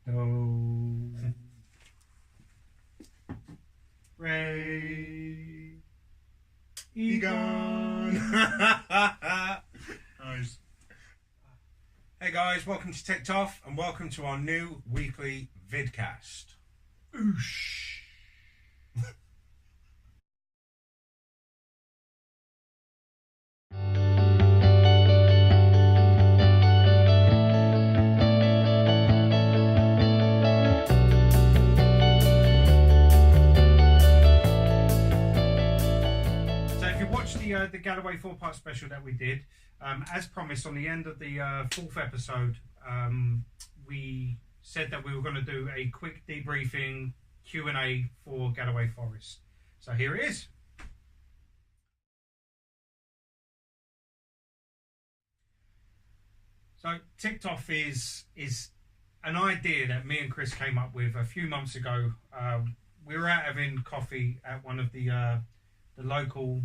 Do. Ray. Egon. Nice. Hey guys, welcome to Ticked Off and welcome to our new weekly VIDCAST. Oosh. The Galloway Forest Park special that we did, as promised, on the end of the fourth episode, we said that we were going to do a quick debriefing Q&A for Galloway Forest. So here it is. So Ticked Off is an idea that me and Chris came up with a few months ago. We were out having coffee at one of the local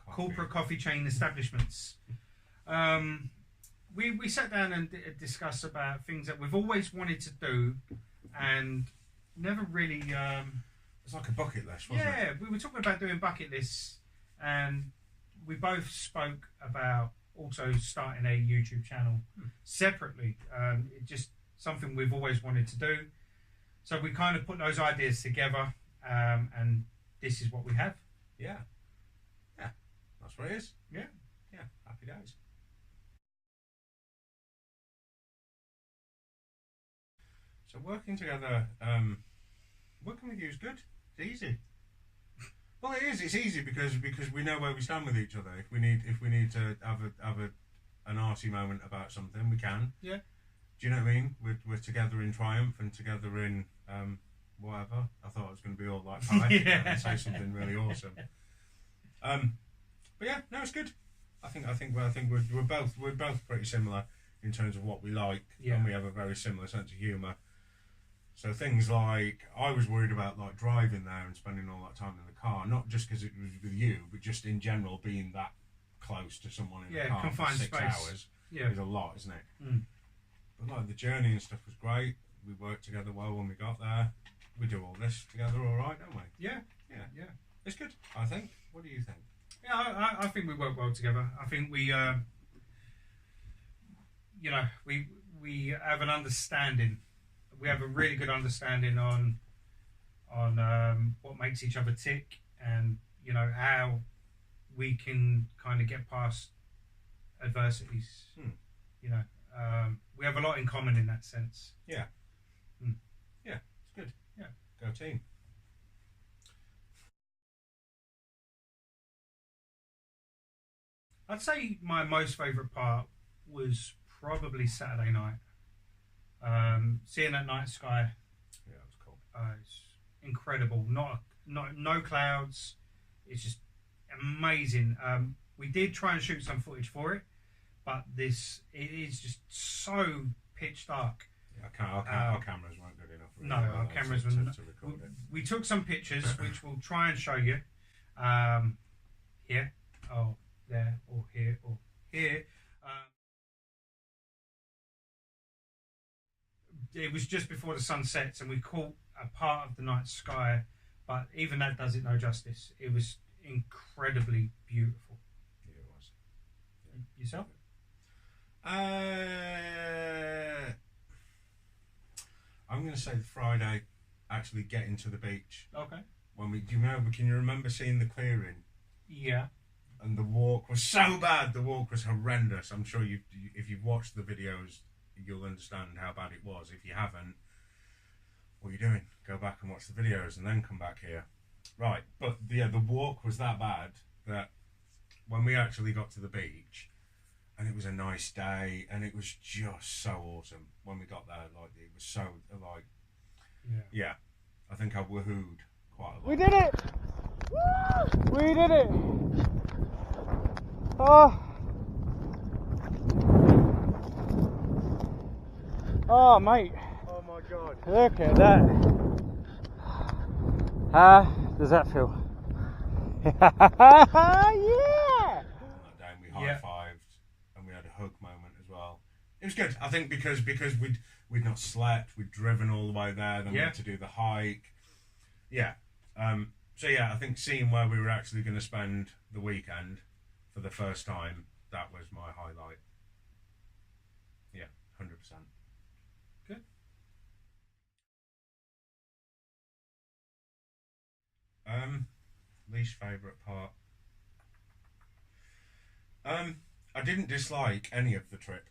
corporate coffee chain establishments. We sat down and discussed about things that we've always wanted to do and never really it's like a bucket list, wasn't it? We were talking about doing bucket lists, and we both spoke about also starting a YouTube channel separately. It's just something we've always wanted to do, so we kind of put those ideas together, and this is what we have. Yeah, that's what it is. Yeah, happy days. So working together, working with you is good. It's easy. Well, it is. It's easy because we know where we stand with each other. If we need to have an arsey moment about something, we can. Yeah. Do you know what I mean? We're together in triumph and together in whatever. I thought it was going to be all like pie and say something really awesome. But yeah, no, it's good. I think we're both pretty similar in terms of what we like, and we have a very similar sense of humour. So things like, I was worried about like driving there and spending all that time in the car, not just because it was with you, but just in general being that close to someone in the car confined for 6 space. hours is a lot, isn't it? But like the journey and stuff was great. We worked together well when we got there. We do all this together all right, don't we? Yeah. It's good, I think. What do you think? Yeah, I think we work well together. I think we have an understanding. We have a really good understanding on what makes each other tick, and how we can kind of get past adversities. We have a lot in common in that sense. Yeah, it's good. Yeah, go team. I'd say my most favourite part was probably Saturday night. Seeing that night sky. Yeah, it was cool. It's incredible. No clouds. It's just amazing. We did try and shoot some footage for it, but it is just so pitch dark. Yeah, our cameras weren't good enough. No, our cameras were not. We took some pictures, which we'll try and show you. Here, or there, or here, or here. It was just before the sun sets, and we caught a part of the night sky, but even that does it no justice. It was incredibly beautiful. Yeah, it was. Yourself? I'm going to say the Friday, actually getting to the beach. Okay. Can you remember seeing the clearing? Yeah. And the walk was so bad. The walk was horrendous. I'm sure if you've watched the videos, you'll understand how bad it was. If you haven't, what are you doing? Go back and watch the videos and then come back here. Right, but the walk was that bad that when we actually got to the beach, and it was a nice day, and it was just so awesome when we got there. Like, it was so like, yeah. I think I woohooed quite a lot. We did it! Woo! We did it! Oh, mate. Oh my God. Look at that. How does that feel? Yeah! That day we high-fived and we had a hug moment as well. It was good. I think because we'd not slept, we'd driven all the way there, then we had to do the hike. Yeah. So yeah, I think seeing where we were actually going to spend the weekend for the first time, that was my highlight. Yeah, 100%. Good. Least favourite part. I didn't dislike any of the trip,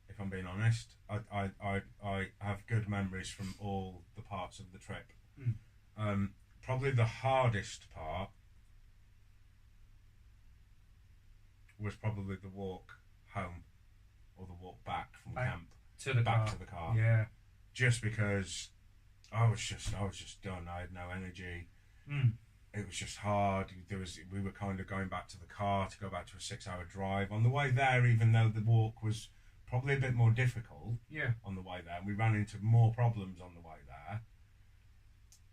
if I'm being honest. I have good memories from all the parts of the trip. Probably the hardest part was probably the walk home or the walk back from camp to the back car. to the car. Yeah. Just because I was just done. I had no energy. It was just hard. We were kind of going back to the car to go back to a 6-hour drive. On the way there, even though the walk was probably a bit more difficult on the way there, we ran into more problems on the way there.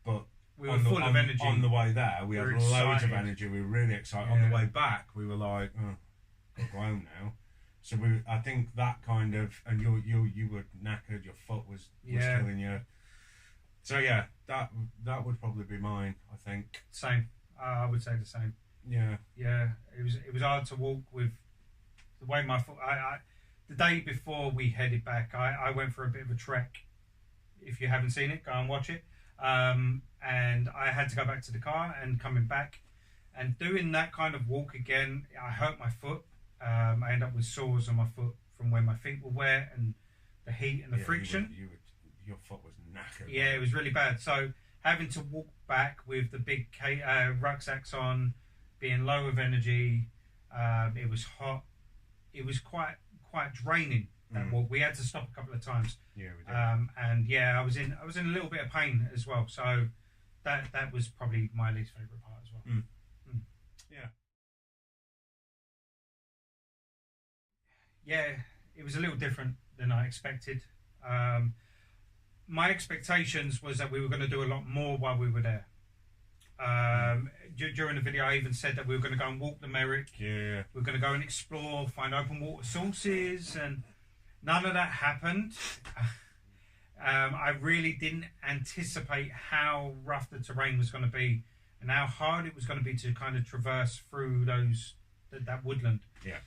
But we were full of energy. On the way there, we had loads of energy. We were really excited. On the way back, we were like, oh, got to go home now. So I think that kind of, and you were knackered. Your foot was killing you. So yeah, that would probably be mine. I think. Same. I would say the same. Yeah. Yeah. It was hard to walk with the way my foot. The day before we headed back, I went for a bit of a trek. If you haven't seen it, go and watch it. And I had to go back to the car, and coming back and doing that kind of walk again, I hurt my foot. I ended up with sores on my foot from when my feet were wet and the heat and the friction. Your foot was knackered. Yeah, it was really bad. So having to walk back with the big rucksacks on, being low of energy, it was hot. It was quite draining. That walk. We had to stop a couple of times. Yeah, we did. And yeah, I was in a little bit of pain as well. So that was probably my least favourite part as well. Yeah. Yeah, it was a little different than I expected. My expectations was that we were going to do a lot more while we were there. During the video, I even said that we were going to go and walk the Merrick. Yeah. We were going to go and explore, find open water sources, and none of that happened. I really didn't anticipate how rough the terrain was going to be and how hard it was going to be to kind of traverse through that woodland. Yeah.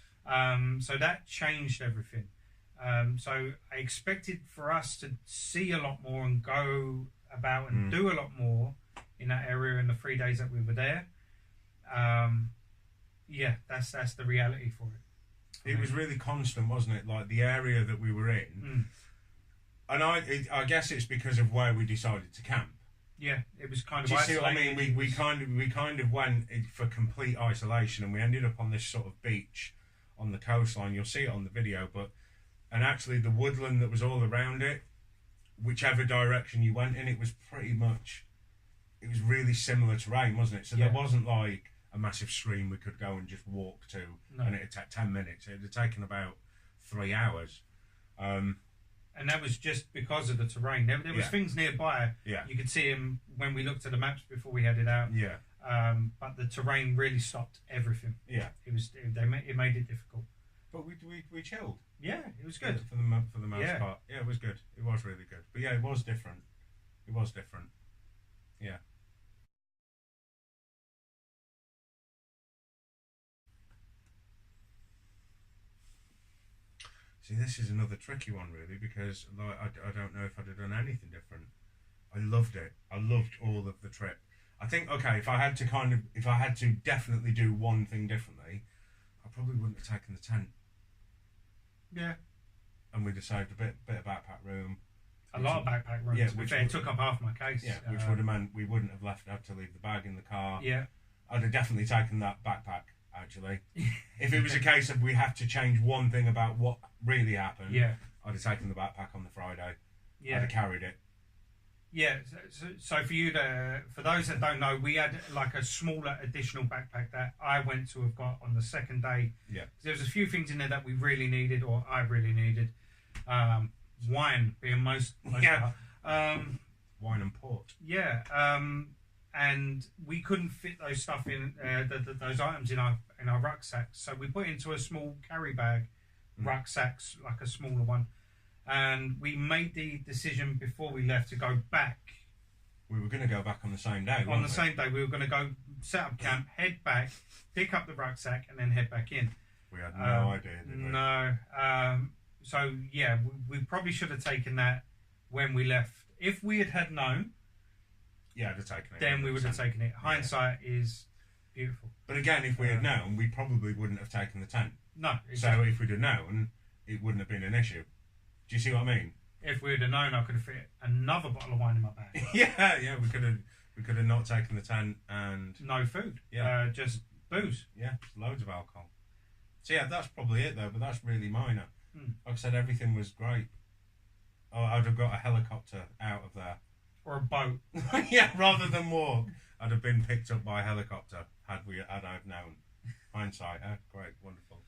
So that changed everything. So I expected for us to see a lot more and go about and do a lot more in that area in the 3 days that we were there. Yeah, that's the reality for it. It was really constant, wasn't it? Like the area that we were in. And I guess it's because of where we decided to camp. Yeah, it was kind of. Do you see what I mean? We kind of went for complete isolation, and we ended up on this sort of beach on the coastline. You'll see it on the video, and actually the woodland that was all around it, whichever direction you went in, it was really similar terrain, wasn't it? So there wasn't like a massive stream we could go and just walk to, and it'd take 10 minutes. It had taken about 3 hours. And that was just because of the terrain. There was things nearby. Yeah. You could see them when we looked at the maps before we headed out. Yeah. But the terrain really stopped everything. Yeah. It made it difficult. But we chilled. Yeah, it was good. For the most part. Yeah, it was good. It was really good. But yeah, it was different. Yeah. See, this is another tricky one, really, because like, I don't know if I'd have done anything different. I loved it. I loved all of the trip. I think, okay, if I had to definitely do one thing differently, I probably wouldn't have taken the tent. Yeah. And we'd have saved a bit of backpack room. A lot of backpack room. Yeah, which took up half my case. Yeah, which would have meant we wouldn't have had to leave the bag in the car. Yeah. I'd have definitely taken that backpack, actually. If it was a case of we have to change one thing about what really happened, I'd have taken the backpack on the Friday. Yeah. I'd have carried it. Yeah, so for those that don't know, we had like a smaller additional backpack that I went to have got on the second day. Yeah. There was a few things in there that we really needed, or I really needed. Wine being most part. Wine and port. Yeah, and we couldn't fit those stuff in those items in our rucksacks, so we put it into a small carry bag rucksacks, like a smaller one. And we made the decision before we left to go back. We were going to go back on the same day. On the same day, we were going to go set up camp, head back, pick up the rucksack, and then head back in. We had no idea, did we? No. So, yeah, we probably should have taken that when we left. If we had known, yeah, I'd have taken it. Then we would have taken it. Hindsight is beautiful. But again, if we had known, we probably wouldn't have taken the tent. No. Exactly. So if we'd have known, it wouldn't have been an issue. Do you see what I mean? If we'd have known, I could have fit another bottle of wine in my bag. yeah, we could have not taken the tent and no food. Yeah, just booze. Yeah, loads of alcohol. So yeah, that's probably it though. But that's really minor. Like I said, everything was great. Oh, I'd have got a helicopter out of there. Or a boat. Yeah, rather than walk, I'd have been picked up by a helicopter had I've known. Hindsight, great, wonderful.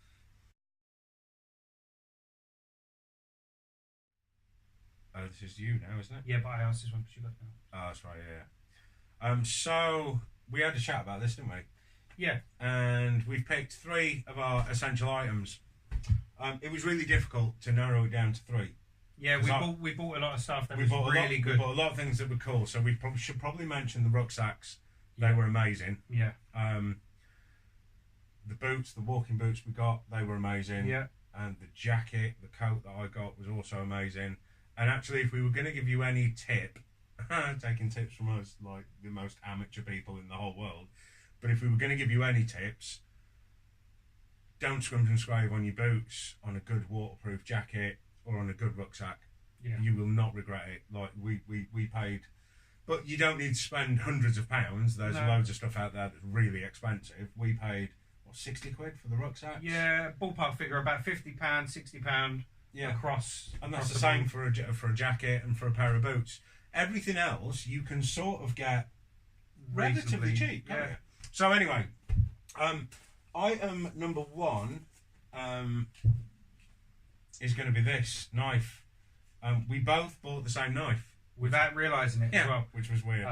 This is you now, isn't it? Yeah, but I asked this one because you got now. Oh, that's right, yeah. So we had a chat about this, didn't we? Yeah. And we've picked 3 of our essential items. It was really difficult to narrow it down to 3. Yeah, we bought a lot of stuff that was really good. We bought a lot of things that were cool. So we should probably mention the rucksacks. They were amazing. Yeah. The boots, the walking boots we got, they were amazing. Yeah. And the jacket, the coat that I got was also amazing. And actually, if we were going to give you any tip, taking tips from us like the most amateur people in the whole world, but if we were going to give you any tips, don't scrimp and scrape on your boots, on a good waterproof jacket, or on a good rucksack. Yeah. You will not regret it. Like we paid, but you don't need to spend hundreds of pounds. There's loads of stuff out there that's really expensive. We paid what, 60 quid for the rucksack. Yeah, ballpark figure about £50, £60. Yeah, across, and that's the same for a jacket and for a pair of boots. Everything else you can sort of get relatively cheap. Yeah. So anyway, item number 1 is going to be this knife. We both bought the same knife without realising it as well, which was weird.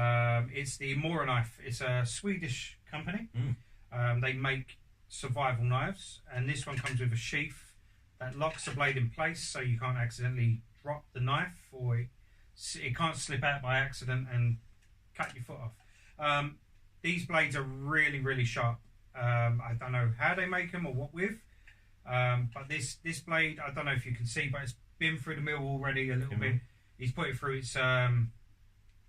It's the Mora knife. It's a Swedish company. They make survival knives, and this one comes with a sheath that locks the blade in place so you can't accidentally drop the knife, or it can't slip out by accident and cut your foot off. These blades are really, really sharp. I don't know how they make them or what with, but this blade, I don't know if you can see, but it's been through the mill already a little bit. He's put it through its been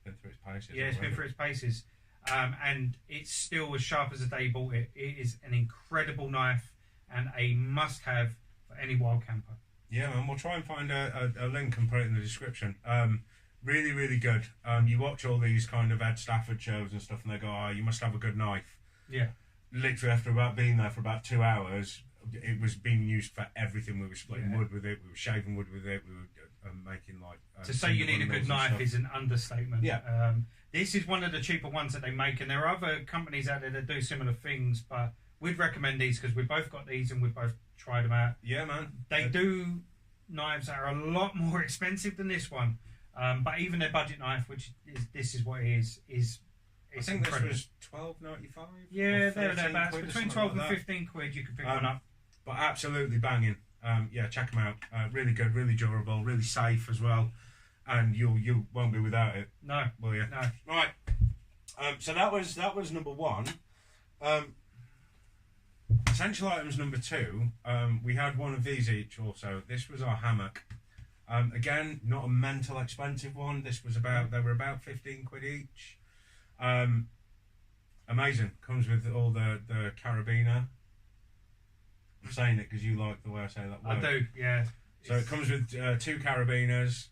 through its paces. Yeah, it's been through its paces, and it's still as sharp as the day he bought it. It is an incredible knife and a must-have for any wild camper. Yeah, man, we'll try and find a link and put it in the description. Really, really good. You watch all these kind of Ed Stafford shows and stuff, and they go, "Oh, you must have a good knife." Yeah. Literally, after about being there for about 2 hours, it was being used for everything. We were splitting wood with it. We were shaving wood with it. We were making like. To say you need a good knife is an understatement. Yeah. This is one of the cheaper ones that they make, and there are other companies out there that do similar things, but we'd recommend these because we've both got these and we've both tried them out. Yeah, man. They do knives that are a lot more expensive than this one, but even their budget knife, which is what it is I think incredible. This was $12.95. Yeah, thereabouts. Between 12 and 15 quid, you could pick one up. But absolutely banging. Yeah, check them out. Really good, really durable, really safe as well. And you won't be without it. No, will you? No. Right. So that was number 1. Essential items number 2. We had one of these each. Also, this was our hammock. Again, not a mental expensive one. This was they were about 15 quid each. Amazing. Comes with all the carabiner. I'm saying it because you like the way I say that word. I do, yeah. So it comes with 2 carabiners,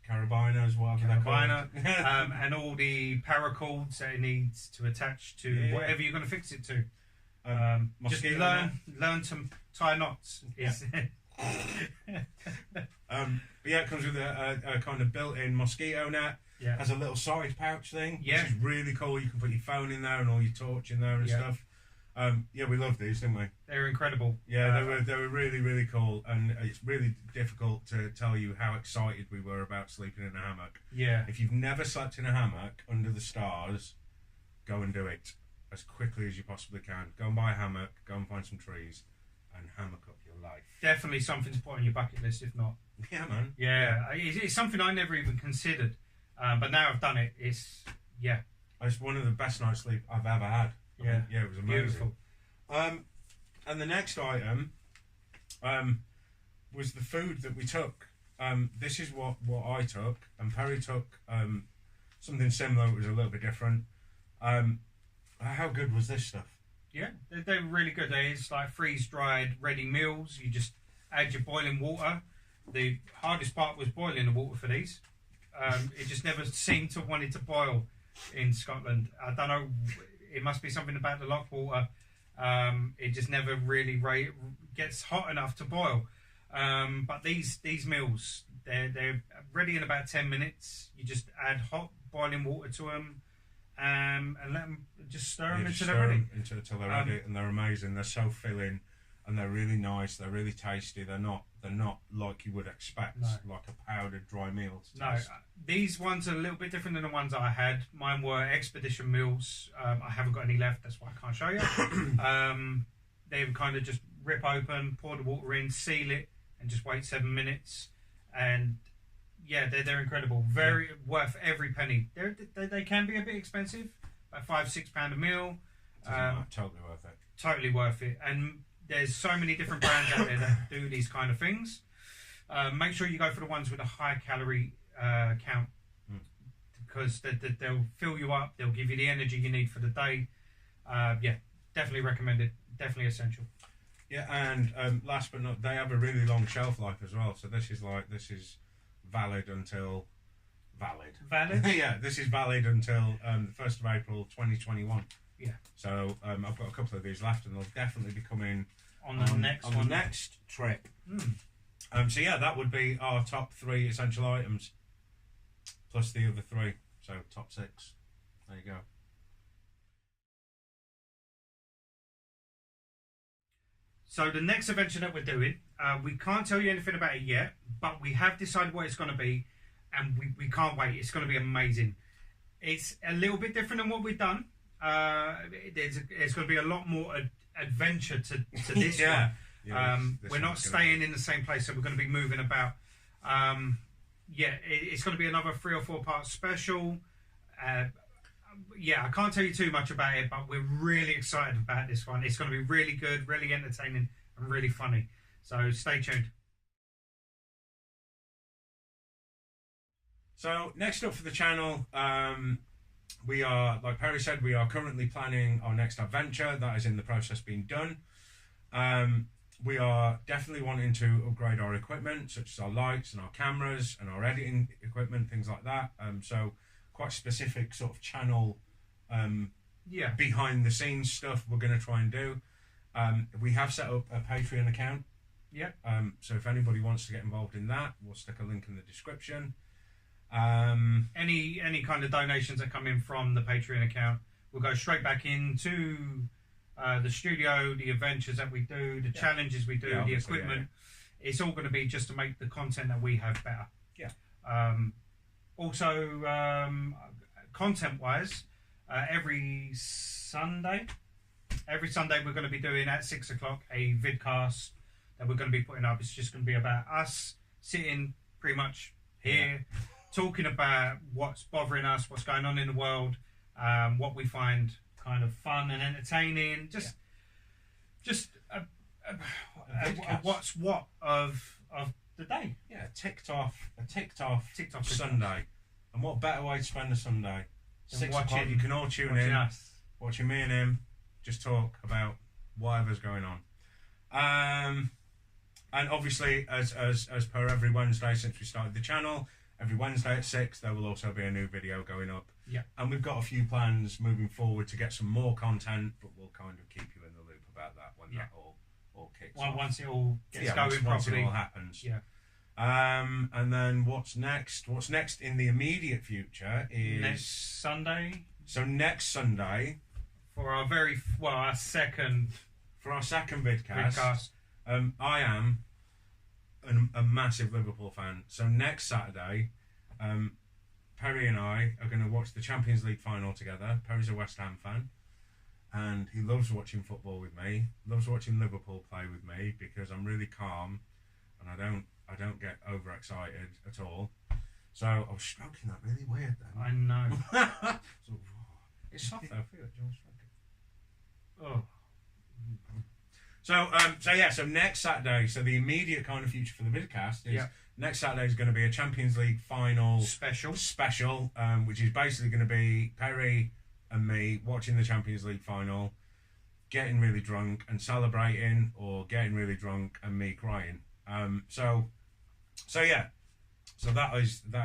whatever they're called. And all the paracords that it needs to attach to whatever you're going to fix it to. Just learn to tie knots. Yeah. But yeah, it comes with a kind of built-in mosquito net. Yeah. Has a little side pouch thing, yeah, which is really cool. You can put your phone in there and all your torch in there and stuff. Yeah, we love these, didn't we? They're incredible. Yeah, they were really, really cool, and it's really difficult to tell you how excited we were about sleeping in a hammock. Yeah. If you've never slept in a hammock under the stars, go and do it as quickly as you possibly can. Go and buy a hammock. Go and find some trees. and hammock up your life. Definitely something to put on your bucket list, if not. Yeah, man. Yeah, it's something I never even considered, but now I've done it. It's one of the best night's sleep I've ever had. Yeah, it was amazing. Beautiful. And the next item was the food that we took. This is what I took, and Perry took something similar. It was a little bit different. How good was this stuff? Yeah, they're really good. It's like freeze-dried, ready meals. You just add your boiling water. The hardest part was boiling the water for these. It just never seemed to want it to boil in Scotland. I don't know. It must be something about the lock water. It just never really gets hot enough to boil. But these meals, they're ready in about 10 minutes. You just add hot boiling water to them. And let them just stir them until they're ready. Until they're ready, and they're amazing. They're so filling, and they're really nice. They're really tasty. They're not like you would expect, like a powdered dry meal. No, these ones are a little bit different than the ones I had. Mine were expedition meals. I haven't got any left. That's why I can't show you. They would kind of just rip open, pour the water in, seal it, and just wait 7 minutes. And yeah, they're incredible. Very worth every penny. They can be a bit expensive, about £5-6 a meal. Totally worth it. Totally worth it. And there's so many different brands out there that do these kind of things. Make sure you go for the ones with a high calorie count, because they'll fill you up. They'll give you the energy you need for the day. Yeah, definitely recommended. Definitely essential. Yeah, and last but not, they have a really long shelf life as well. So this is valid until valid. Yeah, this is valid until the 1st of April 2021. Yeah. So I've got a couple of these left, and they'll definitely be coming on the next trip. So yeah, that would be our top 3 essential items, plus the other 3. So top 6. There you go. So the next adventure that we're doing, we can't tell you anything about it yet, but we have decided what it's going to be, and we can't wait. It's going to be amazing. It's a little bit different than what we've done. There's going to be a lot more adventure to this one. Yeah, we're not staying in the same place, so we're going to be moving about. It's going to be another 3 or 4 part special. I can't tell you too much about it, but we're really excited about this one. It's going to be really good, really entertaining, and really funny. So stay tuned. So next up for the channel, we are, like Perry said, we are currently planning our next adventure. That is in the process being done. We are definitely wanting to upgrade our equipment, such as our lights and our cameras and our editing equipment, things like that. So quite specific sort of channel behind the scenes stuff we're going to try and do. We have set up a Patreon account. So if anybody wants to get involved in that, we'll stick a link in the description. Any kind of donations that come in from the Patreon account will go straight back into the studio, the adventures that we do, the challenges we do, the equipment. It's all going to be just to make the content that we have better. Also, content-wise, every Sunday we're going to be doing at 6 o'clock a vidcast that we're going to be putting up. It's just going to be about us sitting pretty much here, talking about what's bothering us, what's going on in the world, what we find kind of fun and entertaining. Just what's what of the day. Yeah, ticked off Sunday. And what better way to spend a Sunday? 6 o'clock, you can all tune in, watching me and him just talk about whatever's going on. And obviously, as per every Wednesday since we started the channel, every Wednesday at 6 there will also be a new video going up. And we've got a few plans moving forward to get some more content, but we'll kind of keep you in the loop about that when that all kicks off. Once it all gets going properly. Once it all happens. And then what's next? What's next in the immediate future is next Sunday. So next Sunday, for our second vidcast. I am a massive Liverpool fan. So next Saturday, Perry and I are going to watch the Champions League final together. Perry's a West Ham fan. and he loves watching football with me. Loves watching Liverpool play with me because I'm really calm, and I don't get overexcited at all. So I was stroking that really weird then. I know. So, it's soft though. Feel it, John. Stroke it. Oh. So next Saturday, so the immediate kind of future for the VidCast is next Saturday is going to be a Champions League final special, which is basically going to be Perry and me watching the Champions League final, getting really drunk and celebrating, or getting really drunk and me crying. So that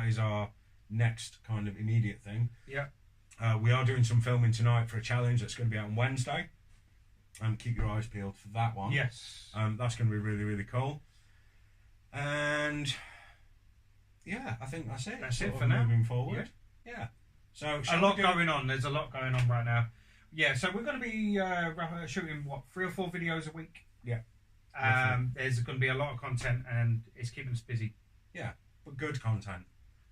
is our next kind of immediate thing. Yeah. We are doing some filming tonight for a challenge that's going to be out on Wednesday. Keep your eyes peeled for that one. Yes. That's going to be really, really cool. And yeah, I think that's it. That's it for now. Moving forward. Yeah. So a lot going on. There's a lot going on right now. Yeah. So we're going to be shooting 3 or 4 videos a week. Yeah. There's going to be a lot of content, and it's keeping us busy. Yeah, but good content.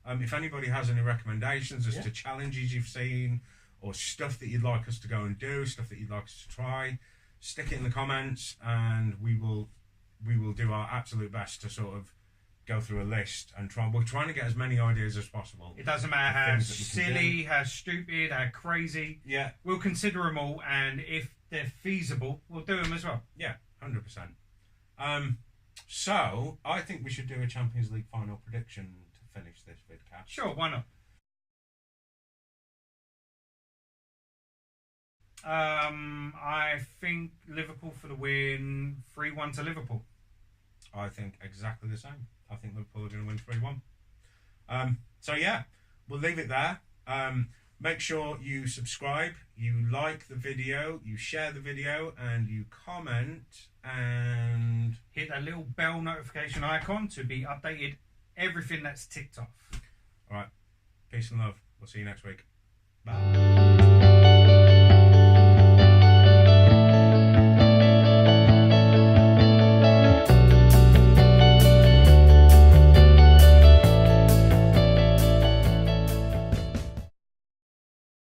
If anybody has any recommendations as to challenges you've seen, or stuff that you'd like us to go and do, stuff that you'd like us to try, stick it in the comments, and we will do our absolute best to sort of go through a list and try. We're trying to get as many ideas as possible. It doesn't matter how silly, how stupid, how crazy. Yeah, we'll consider them all, and if they're feasible, we'll do them as well. Yeah, 100%. So I think we should do a Champions League final prediction to finish this vidcast. Sure, why not? I think Liverpool for the win, 3-1 to Liverpool. I think exactly the same. I think Liverpool are going to win 3-1. So yeah, we'll leave it there. Make sure you subscribe, you like the video, you share the video, and you comment, and hit that little bell notification icon to be updated everything that's ticked off. Alright, peace and love. We'll see you next week. Bye.